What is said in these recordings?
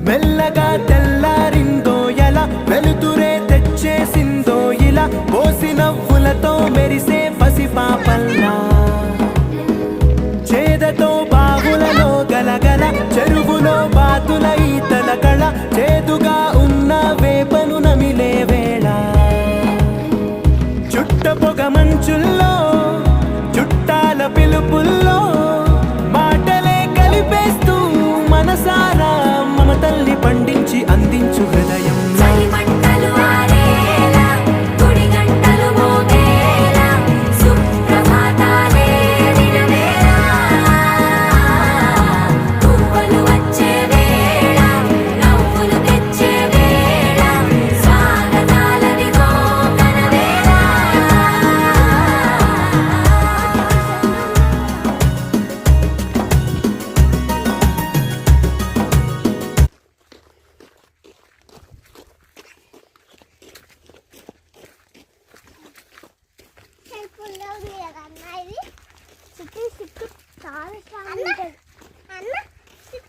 మెల్లగా తెల్లారిందో ఎలా వెలుతురే తెచ్చేసిందో ఇలా పోసి నవ్వులతో మెరిసే పసిపాపల్లా చేదతో బావులలో గలగల చెరువులో బాతుల ఈతల కళ చేదుగా ఉన్న వేపను నమిలే వేళ చుట్ట పొగ మంచుల్లో చుట్టాల పిలుపుల్లో మాటలే కలిపేస్తూ మనసారా మమతల్ని పండించి అందించు హృదయం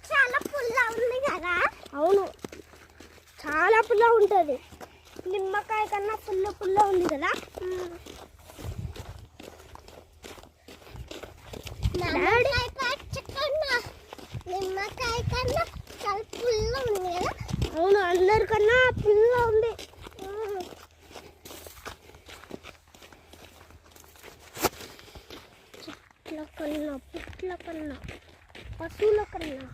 చాలా పుల్ల ఉంది కదా. అవును, చాలా పుల్ల ఉంటుంది. నిమ్మకాయ కన్నా పుల్ల ఉంది కదా. నిమ్మకాయ కన్నా చాలా పుల్ల ఉంది కదా. అవును, అందరికన్నా పుల్ల ఉంది. చెట్ల కన్నా పుట్ల కన్నా పశువుల కన్నా